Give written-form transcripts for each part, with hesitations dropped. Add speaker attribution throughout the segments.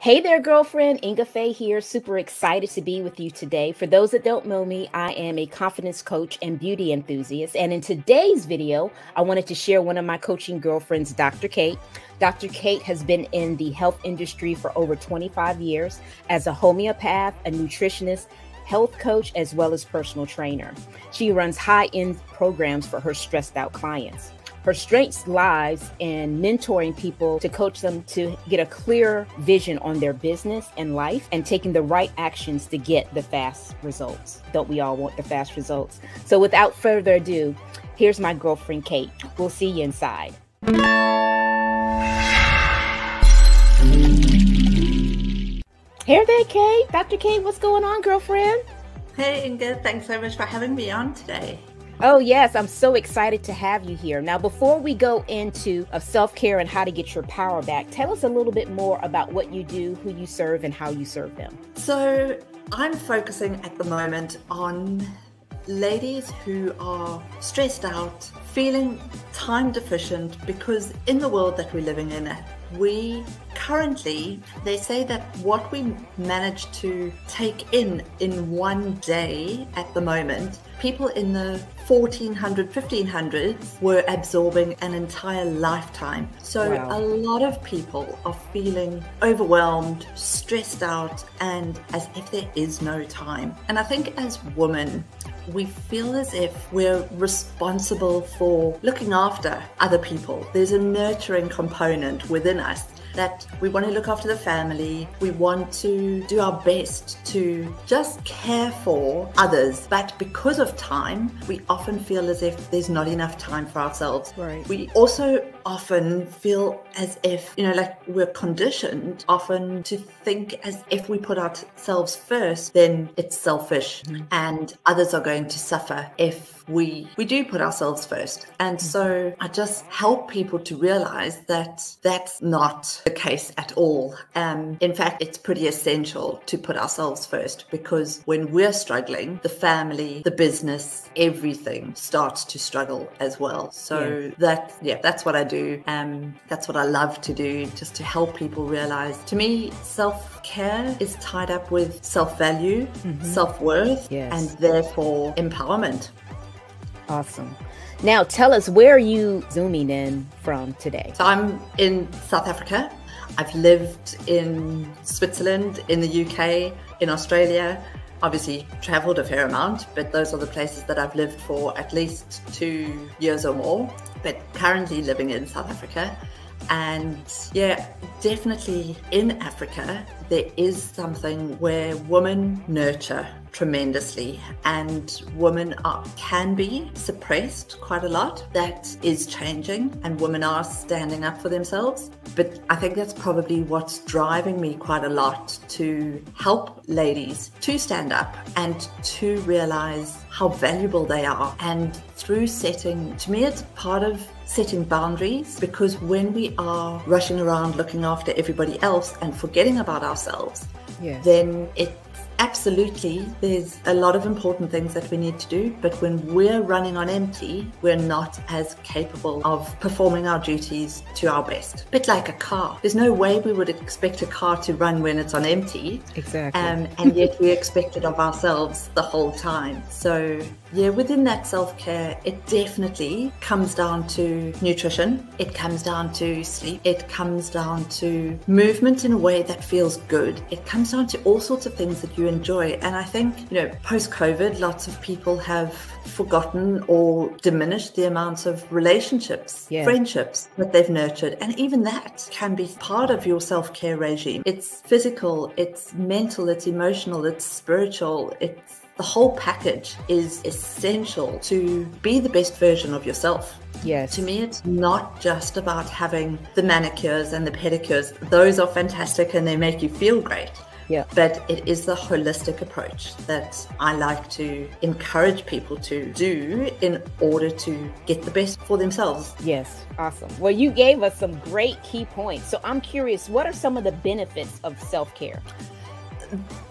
Speaker 1: Hey there, girlfriend. Inga Faye here. Super excited to be with you today. For those that don't know me, I am a confidence coach and beauty enthusiast. And in today's video, I wanted to share one of my coaching girlfriends, Dr. Kate. Dr. Kate has been in the health industry for over 25 years as a homeopath, a nutritionist, health coach, as well as personal trainer. She runs high-end programs for her stressed out clients. Her strengths lies in mentoring people to coach them to get a clear vision on their business and life and taking the right actions to get the fast results. Don't we all want the fast results? So without further ado, here's my girlfriend, Kate. We'll see you inside. Hey there, Kate. Dr. Kate, what's going on, girlfriend?
Speaker 2: Hey, Inga. Thanks so much for having me on today.
Speaker 1: Oh, yes. I'm so excited to have you here. Now, before we go into self-care and how to get your power back, tell us a little bit more about what you do, who you serve, and how you serve them.
Speaker 2: So I'm focusing at the moment on ladies who are stressed out, feeling time deficient, because in the world that we're living in, they say that what we manage to take in one day at the moment, people in the 1500s were absorbing an entire lifetime. So wow. A lot of people are feeling overwhelmed, stressed out, and as if there is no time. And I think as women, we feel as if we're responsible for looking after other people. There's a nurturing component within us that we want to look after the family. We want to do our best to just care for others. But because of time, we often feel as if there's not enough time for ourselves.
Speaker 1: Right.
Speaker 2: We also often feel as if, like we're conditioned often to think as if we put ourselves first, then it's selfish and others are going to suffer if we do put ourselves first. And so I just help people to realize that that's not the case at all. In fact, it's pretty essential to put ourselves first, because when we're struggling, the family, the business, everything starts to struggle as well. So that's what I do. That's what I love to do, just to help people realize, to me, self-care is tied up with self-value, self-worth, and therefore empowerment.
Speaker 1: Awesome. Now tell us, where are you zooming in from today?
Speaker 2: So I'm in South Africa. I've lived in Switzerland, in the UK, in Australia, obviously traveled a fair amount, but those are the places that I've lived for at least 2 years or more, but currently living in South Africa. And definitely in Africa, there is something where women nurture tremendously, and women can be suppressed quite a lot. That is changing, and women are standing up for themselves. But I think that's probably what's driving me quite a lot, to help ladies to stand up and to realize how valuable they are. And through to me, it's part of setting boundaries, because when we are rushing around looking after everybody else and forgetting about ourselves, then absolutely, there's a lot of important things that we need to do, but when we're running on empty, we're not as capable of performing our duties to our best. A bit like a car. There's no way we would expect a car to run when it's on empty.
Speaker 1: Exactly.
Speaker 2: And yet we expect it of ourselves the whole time. So within that self-care, it definitely comes down to nutrition. It comes down to sleep. It comes down to movement in a way that feels good. It comes down to all sorts of things that you enjoy. And I think, post-COVID, lots of people have forgotten or diminished the amounts of relationships, friendships that they've nurtured. And even that can be part of your self-care regime. It's physical, it's mental, it's emotional, it's spiritual, the whole package is essential to be the best version of yourself.
Speaker 1: Yes.
Speaker 2: To me, it's not just about having the manicures and the pedicures. Those are fantastic and they make you feel great.
Speaker 1: Yeah.
Speaker 2: But it is the holistic approach that I like to encourage people to do in order to get the best for themselves.
Speaker 1: Yes. Awesome. Well, you gave us some great key points. So I'm curious, what are some of the benefits of self-care?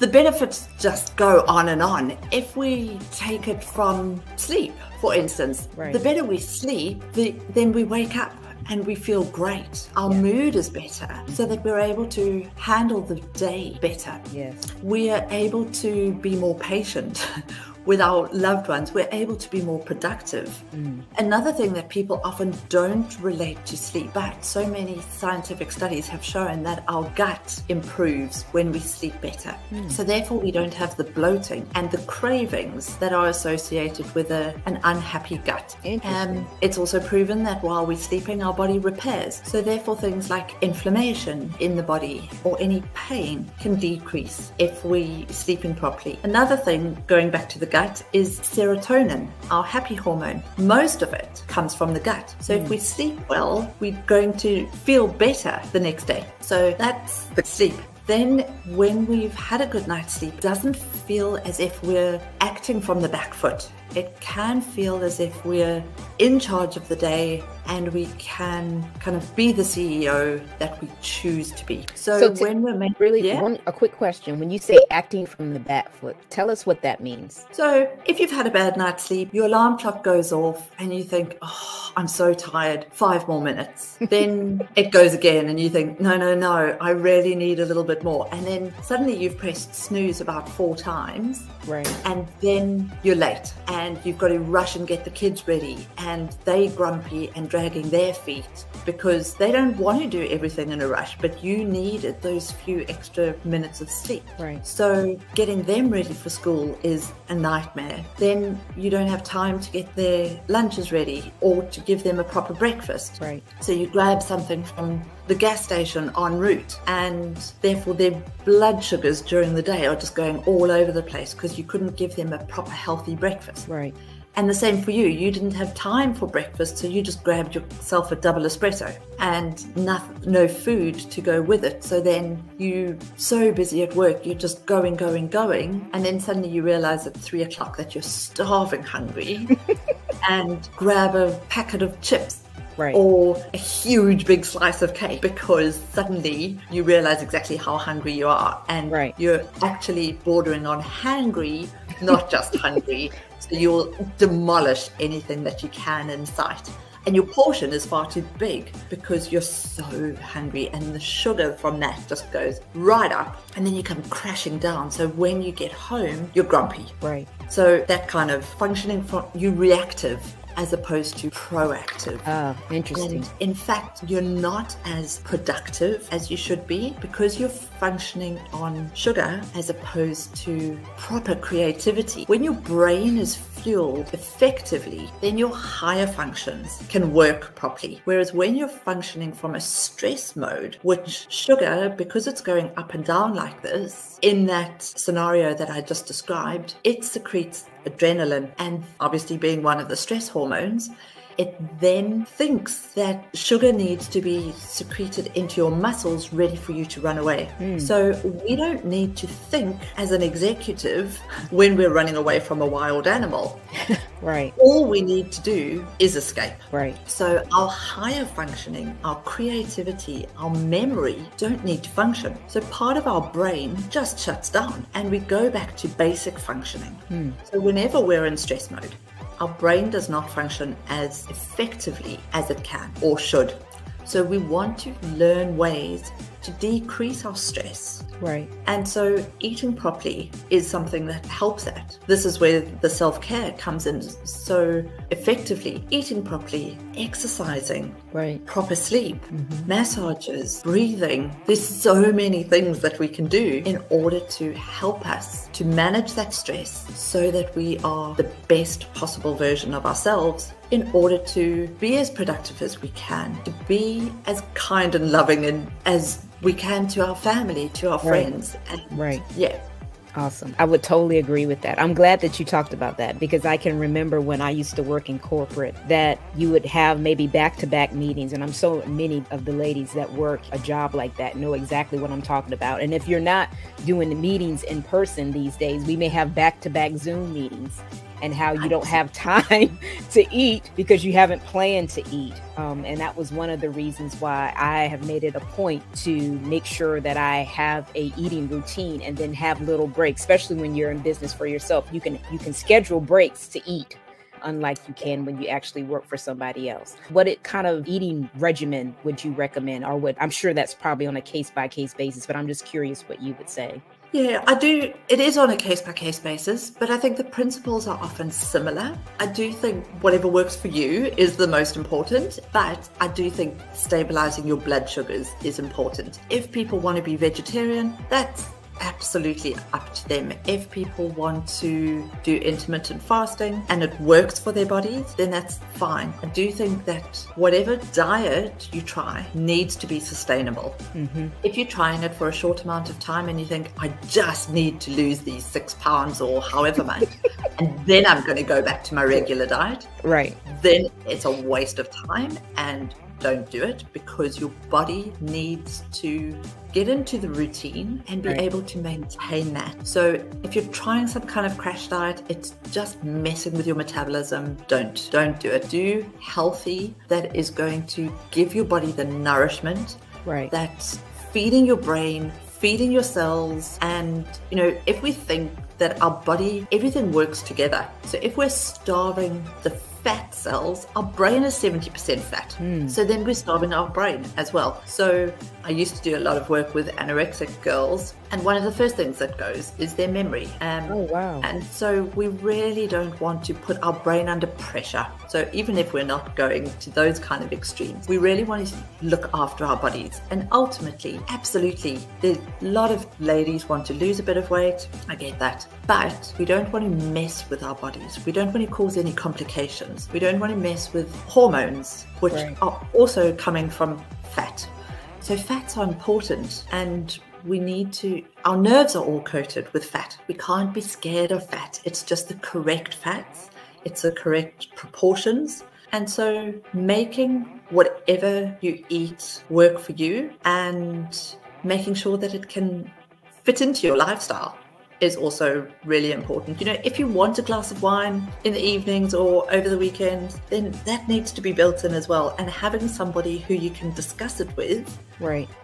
Speaker 2: The benefits just go on and on. If we take it from sleep, for instance, the better we sleep, then we wake up and we feel great. Our mood is better, so that we're able to handle the day better.
Speaker 1: Yes.
Speaker 2: We are able to be more patient with our loved ones. We're able to be more productive. Another thing that people often don't relate to sleep, but so many scientific studies have shown that our gut improves when we sleep better. So therefore we don't have the bloating and the cravings that are associated with an unhappy gut. It's also proven that while we're sleeping, our body repairs. So therefore things like inflammation in the body or any pain can decrease if we sleeping properly. Another thing, going back to the gut, is serotonin, our happy hormone. Most of it comes from the gut. So if we sleep well, we're going to feel better the next day. So that's the sleep. Then when we've had a good night's sleep, it doesn't feel as if we're acting from the back foot. It can feel as if we're in charge of the day and we can kind of be the CEO that we choose to be. So when we're
Speaker 1: a quick question. When you say acting from the back foot, tell us what that means.
Speaker 2: So if you've had a bad night's sleep, your alarm clock goes off and you think, oh, I'm so tired, 5 more minutes. Then it goes again and you think, no, I really need a little bit more. And then suddenly you've pressed snooze about 4 times.
Speaker 1: Right.
Speaker 2: And then you're late and you've got to rush and get the kids ready, and they grumpy and dragging their feet because they don't want to do everything in a rush, but you needed those few extra minutes of sleep.
Speaker 1: Right.
Speaker 2: So getting them ready for school is a nightmare. Then you don't have time to get their lunches ready or to give them a proper breakfast.
Speaker 1: Right.
Speaker 2: So you grab something from the gas station en route, and therefore their blood sugars during the day are just going all over the place because you couldn't give them a proper healthy breakfast.
Speaker 1: Right.
Speaker 2: And the same for you. You didn't have time for breakfast, so you just grabbed yourself a double espresso and no food to go with it. So then you're so busy at work, you're just going. And then suddenly you realize at 3 o'clock that you're starving hungry and grab a packet of chips.
Speaker 1: Right.
Speaker 2: Or a huge big slice of cake, because suddenly you realize exactly how hungry you are, and you're actually bordering on hangry, not just hungry. So you'll demolish anything that you can in sight. And your portion is far too big because you're so hungry, and the sugar from that just goes right up, and then you come crashing down. So when you get home, you're grumpy.
Speaker 1: Right.
Speaker 2: So that kind of functioning from you reactive as opposed to proactive.
Speaker 1: Ah, interesting.
Speaker 2: And in fact, you're not as productive as you should be because you're functioning on sugar as opposed to proper creativity. When your brain is fueled effectively, then your higher functions can work properly. Whereas when you're functioning from a stress mode, which sugar, because it's going up and down like this, in that scenario that I just described, it secretes adrenaline, and obviously being one of the stress hormones, it then thinks that sugar needs to be secreted into your muscles ready for you to run away. So we don't need to think as an executive when we're running away from a wild animal.
Speaker 1: Right.
Speaker 2: All we need to do is escape.
Speaker 1: Right.
Speaker 2: So our higher functioning, our creativity, our memory don't need to function. So part of our brain just shuts down and we go back to basic functioning. So whenever we're in stress mode, our brain does not function as effectively as it can or should. So we want to learn ways to decrease our stress.
Speaker 1: Right.
Speaker 2: And so eating properly is something that helps that. This is where the self-care comes in so effectively. Eating properly, exercising,
Speaker 1: right,
Speaker 2: proper sleep, massages, breathing. There's so many things that we can do in order to help us to manage that stress so that we are the best possible version of ourselves, in order to be as productive as we can, to be as kind and loving and as we can to our family, to our friends. And yeah.
Speaker 1: Awesome. I would totally agree with that. I'm glad that you talked about that, because I can remember when I used to work in corporate that you would have maybe back-to-back meetings. And I'm so many of the ladies that work a job like that know exactly what I'm talking about. And if you're not doing the meetings in person these days, we may have back-to-back Zoom meetings, and how you don't have time to eat because you haven't planned to eat. And that was one of the reasons why I have made it a point to make sure that I have a eating routine and then have little breaks, especially when you're in business for yourself. You can schedule breaks to eat. unlike you can when you actually work for somebody else. What kind of eating regimen would you recommend, or what? I'm sure that's probably on a case-by-case basis, but I'm just curious what you would say.
Speaker 2: Yeah, I do. It is on a case-by-case basis, but I think the principles are often similar. I do think whatever works for you is the most important, but I do think stabilizing your blood sugars is important. If people want to be vegetarian, that's absolutely up to them. If people want to do intermittent fasting and it works for their bodies, then that's fine. I do think that whatever diet you try needs to be sustainable. If you're trying it for a short amount of time and you think, I just need to lose these 6 pounds or however much, and then I'm going to go back to my regular diet,
Speaker 1: right?
Speaker 2: Then it's a waste of time, and don't do it, because your body needs to get into the routine and be able to maintain that. So if you're trying some kind of crash diet, it's just messing with your metabolism. Don't do it. Do healthy that is going to give your body the nourishment that's feeding your brain, feeding your cells. And you know, if we think that our body, everything works together. So if we're starving the fat cells, our brain is 70% fat. So then we're starving our brain as well. So I used to do a lot of work with anorexic girls, and one of the first things that goes is their memory.
Speaker 1: Oh, wow.
Speaker 2: And so we really don't want to put our brain under pressure. So even if we're not going to those kind of extremes, we really want to look after our bodies. And ultimately, absolutely, there's a lot of ladies want to lose a bit of weight. I get that. But we don't want to mess with our bodies. We don't want to cause any complications. We don't want to mess with hormones, which are also coming from fat. So fats are important, and we need to, our nerves are all coated with fat. We can't be scared of fat. It's just the correct fats. It's the correct proportions. And so making whatever you eat work for you and making sure that it can fit into your lifestyle is also really important. You know, if you want a glass of wine in the evenings or over the weekend, then that needs to be built in as well. And having somebody who you can discuss it with,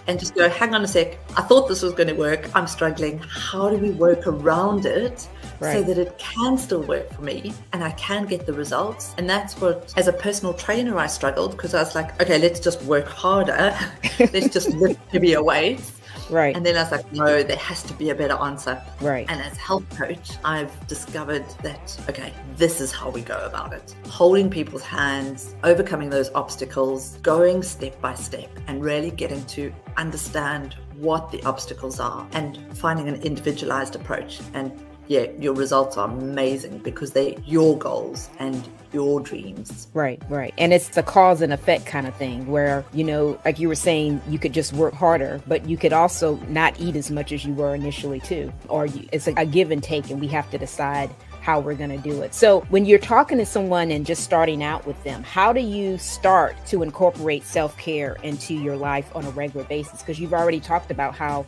Speaker 2: and just go, hang on a sec, I thought this was going to work, I'm struggling, how do we work around it so that it can still work for me and I can get the results? And that's what, as a personal trainer, I struggled, because I was like, okay, let's just work harder, let's just lift heavier weights. And then I was like, no, there has to be a better answer. And as a health coach, I've discovered that, okay, this is how we go about it. Holding people's hands, overcoming those obstacles, going step by step, and really getting to understand what the obstacles are and finding an individualized approach. And yeah, your results are amazing because they're your goals and your dreams. Right.
Speaker 1: And it's the cause and effect kind of thing where, you know, like you were saying, you could just work harder, but you could also not eat as much as you were initially too. Or it's a give and take, and we have to decide how we're going to do it. So when you're talking to someone and just starting out with them, how do you start to incorporate self-care into your life on a regular basis? Because you've already talked about how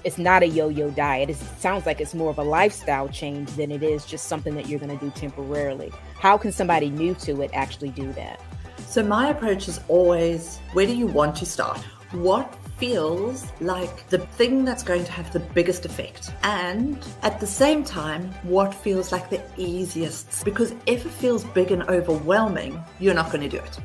Speaker 1: it's not a yo-yo diet. It sounds like it's more of a lifestyle change than it is just something that you're going to do temporarily. How can somebody new to it actually do that?
Speaker 2: So my approach is always, where do you want to start? What feels like the thing that's going to have the biggest effect? And at the same time, what feels like the easiest? Because if it feels big and overwhelming, you're not going to do it.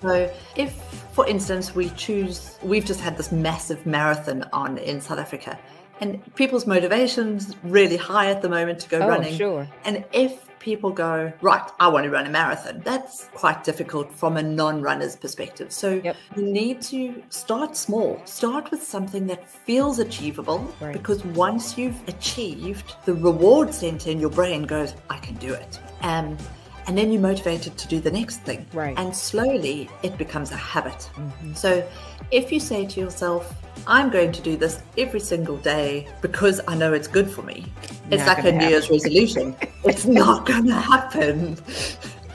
Speaker 2: So if, for instance, we've just had this massive marathon on in South Africa, and people's motivation's really high at the moment to go running. And if people go, right, I want to run a marathon, that's quite difficult from a non-runner's perspective. So you need to start small. Start with something that feels achievable, because once you've achieved, the reward center in your brain goes, I can do it. And then you're motivated to do the next thing. And slowly it becomes a habit. So if you say to yourself, I'm going to do this every single day because I know it's good for me, it's like a New Year's resolution. It's not going to happen.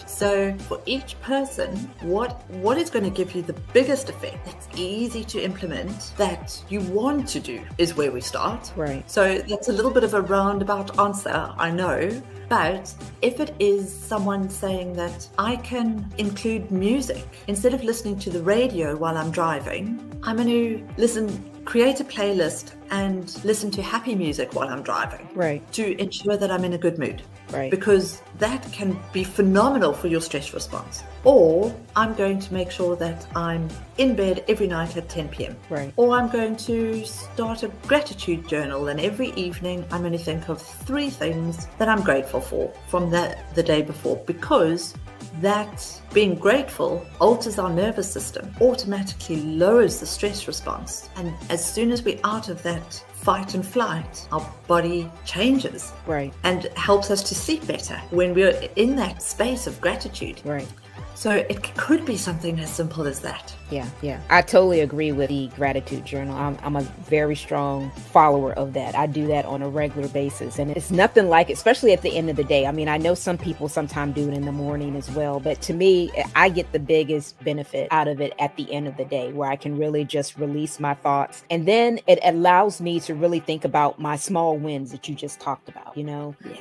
Speaker 2: So for each person, what is going to give you the biggest effect that's easy to implement, that you want to do, is where we start. So that's a little bit of a roundabout answer, I know. But if it is someone saying that I can include music, instead of listening to the radio while I'm driving, I'm going to listen create a playlist and listen to happy music while I'm driving.
Speaker 1: Right.
Speaker 2: To ensure that I'm in a good mood.
Speaker 1: Right.
Speaker 2: Because that can be phenomenal for your stress response. Or I'm going to make sure that I'm in bed every night at 10 p.m.
Speaker 1: Right.
Speaker 2: Or I'm going to start a gratitude journal, and every evening I'm going to think of 3 things that I'm grateful for from the day before, because that being grateful alters our nervous system, automatically lowers the stress response. And as soon as we're out of that fight and flight, our body changes.
Speaker 1: Right.
Speaker 2: And helps us to sleep better when we're in that space of gratitude.
Speaker 1: Right.
Speaker 2: So it could be something as simple as that.
Speaker 1: Yeah. I totally agree with the gratitude journal. I'm a very strong follower of that. I do that on a regular basis, and it's nothing like, especially at the end of the day. I mean, I know some people sometimes do it in the morning as well, but to me, I get the biggest benefit out of it at the end of the day, where I can really just release my thoughts. And then it allows me to really think about my small wins that you just talked about,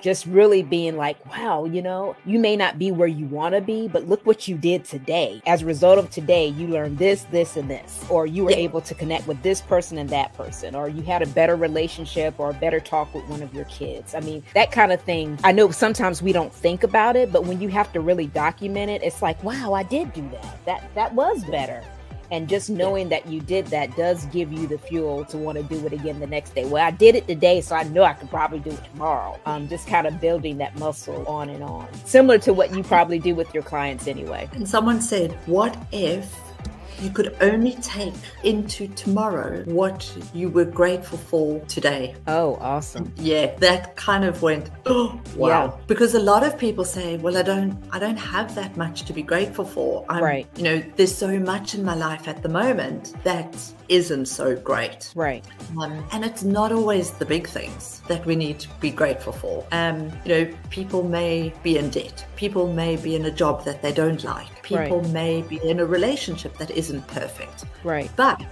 Speaker 1: just really being like, wow, you may not be where you want to be, but look what you did today. As a result of today, you learned this, and this, or you were able to connect with this person and that person, or you had a better relationship or a better talk with one of your kids. I mean, that kind of thing. I know sometimes we don't think about it, but when you have to really document it, it's like, wow, I did do that. That was better. And just knowing that you did that does give you the fuel to want to do it again the next day. Well, I did it today, so I know I could probably do it tomorrow. Just kind of building that muscle on and on. Similar to what you probably do with your clients anyway.
Speaker 2: And someone said, what if you could only take into tomorrow what you were grateful for today?
Speaker 1: Oh, awesome.
Speaker 2: Yeah, that kind of went, oh, wow. Yeah. Because a lot of people say, well, I don't have that much to be grateful for.
Speaker 1: Right.
Speaker 2: There's so much in my life at the moment that isn't so great.
Speaker 1: Right.
Speaker 2: And it's not always the big things that we need to be grateful for. People may be in debt. People may be in a job that they don't like. People may be in a relationship that isn't perfect.
Speaker 1: Right.
Speaker 2: But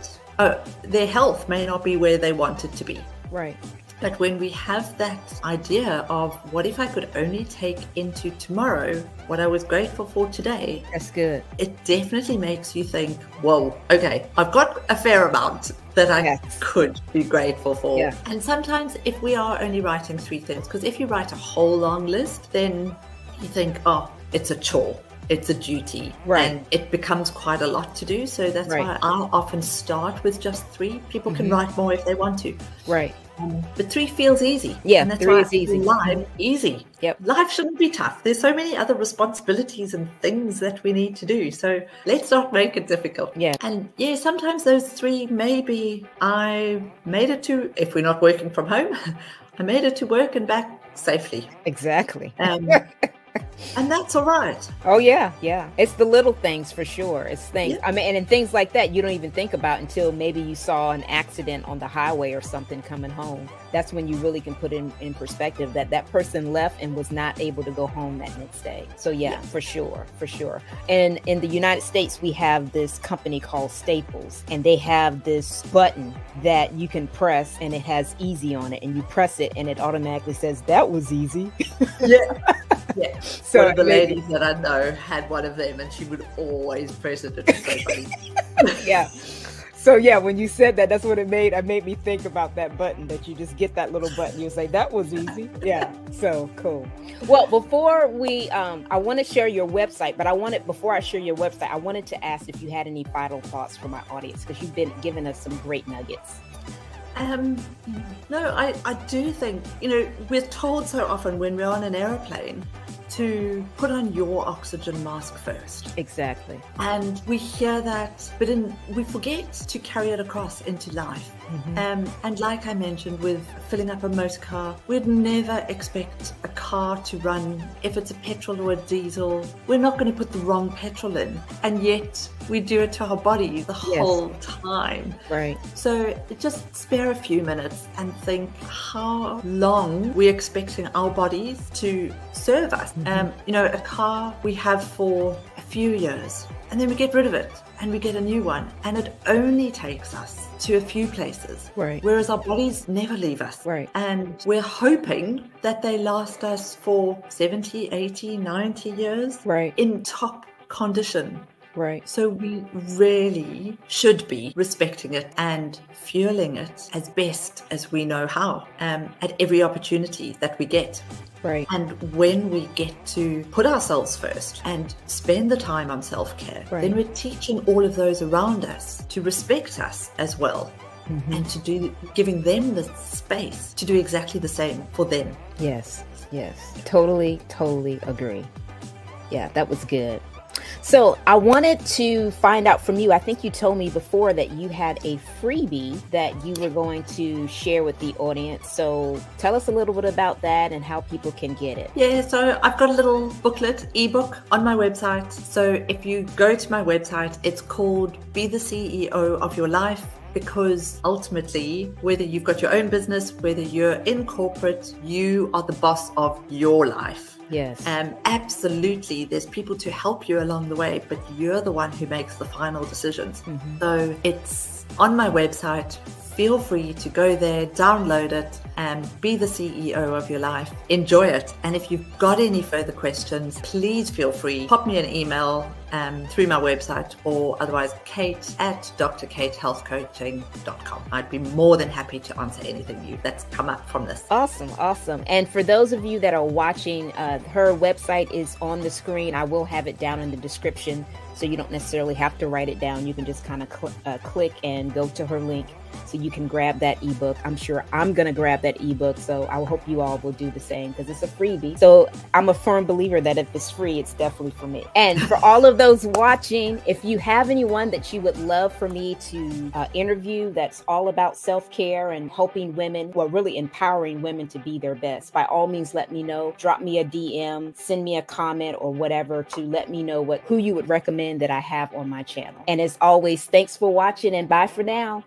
Speaker 2: their health may not be where they want it to be.
Speaker 1: Right.
Speaker 2: But when we have that idea of what if I could only take into tomorrow what I was grateful for today?
Speaker 1: That's good.
Speaker 2: It definitely makes you think, whoa, okay, I've got a fair amount that I could be grateful for.
Speaker 1: Yeah.
Speaker 2: And sometimes if we are only writing 3 things, because if you write a whole long list, then you think, oh, it's a chore. It's a duty.
Speaker 1: Right.
Speaker 2: And it becomes quite a lot to do. So that's why I'll often start with just 3. People can write more if they want to.
Speaker 1: Right.
Speaker 2: But 3 feels easy.
Speaker 1: Yeah,
Speaker 2: and that's
Speaker 1: 3
Speaker 2: why
Speaker 1: is easy.
Speaker 2: Life easy.
Speaker 1: Yep.
Speaker 2: Life shouldn't be tough. There's so many other responsibilities and things that we need to do. So let's not make it difficult.
Speaker 1: Yeah.
Speaker 2: And sometimes those 3 maybe I made it to, if we're not working from home, I made it to work and back safely.
Speaker 1: Exactly.
Speaker 2: And that's all right.
Speaker 1: Oh, yeah. It's the little things for sure. It's things.
Speaker 2: Yeah.
Speaker 1: I mean, and things like that you don't even think about until maybe you saw an accident on the highway or something coming home. That's when you really can put in perspective that person left and was not able to go home that next day. So yeah, for sure. And in the United States, we have this company called Staples, and they have this button that you can press, and it has easy on it, and you press it and it automatically says that was easy.
Speaker 2: Yeah.
Speaker 1: So
Speaker 2: one of the ladies that I know had one of them, and she would always press it. It was so funny.
Speaker 1: Yeah. So yeah, when you said that, that's what it made me think about that button, that you just get that little button. You say that was easy. Yeah. So cool. Well, before we, I want to share your website, but before I share your website, I wanted to ask if you had any final thoughts for my audience, because you've been giving us some great nuggets.
Speaker 2: No, I do think, we're told so often when we're on an airplane to put on your oxygen mask first.
Speaker 1: Exactly.
Speaker 2: And we hear that, but we forget to carry it across into life. And like I mentioned, with filling up a motor car, we'd never expect a car to run. If it's a petrol or a diesel, we're not going to put the wrong petrol in. And yet we do it to our body the whole time.
Speaker 1: Right.
Speaker 2: So just spare a few minutes and think how long we're expecting our bodies to serve us. A car we have for a few years, and then we get rid of it and we get a new one, and it only takes us to a few places.
Speaker 1: Right.
Speaker 2: Whereas our bodies never leave us.
Speaker 1: Right.
Speaker 2: And we're hoping that they last us for 70, 80, 90 years.
Speaker 1: Right.
Speaker 2: In top condition.
Speaker 1: Right.
Speaker 2: So we really should be respecting it and fueling it as best as we know how, at every opportunity that we get.
Speaker 1: Right.
Speaker 2: And when we get to put ourselves first and spend the time on self-care,
Speaker 1: Right.
Speaker 2: then we're teaching all of those around us to respect us as well. And to giving them the space to do exactly the same for them.
Speaker 1: Yes. Yes. Totally agree. Yeah, that was good. So I wanted to find out from you. I think you told me before that you had a freebie that you were going to share with the audience. So tell us a little bit about that and how people can get it.
Speaker 2: Yeah, so I've got a little booklet, ebook on my website. So if you go to my website, it's called Be the CEO of Your Life. Because ultimately, whether you've got your own business, whether you're in corporate, you are the boss of your life.
Speaker 1: Yes.
Speaker 2: Absolutely. There's people to help you along the way, but you're the one who makes the final decisions. So it's on my website. Feel free to go there, download it, and be the CEO of your life. Enjoy it. And if you've got any further questions, please feel free. Pop me an email through my website, or otherwise kate@drkatehealthcoaching.com. I'd be more than happy to answer anything that's come up from this.
Speaker 1: Awesome. And for those of you that are watching, her website is on the screen. I will have it down in the description, so you don't necessarily have to write it down. You can just kind of click and go to her link so you can grab that ebook. I'm sure I'm going to grab that ebook, so I hope you all will do the same because it's a freebie. So I'm a firm believer that if it's free, it's definitely for me. And for all of those watching, if you have anyone that you would love for me to interview that's all about self-care and helping women, well, really empowering women to be their best, by all means, let me know. Drop me a DM, send me a comment or whatever to let me know who you would recommend that I have on my channel. And as always, thanks for watching and bye for now.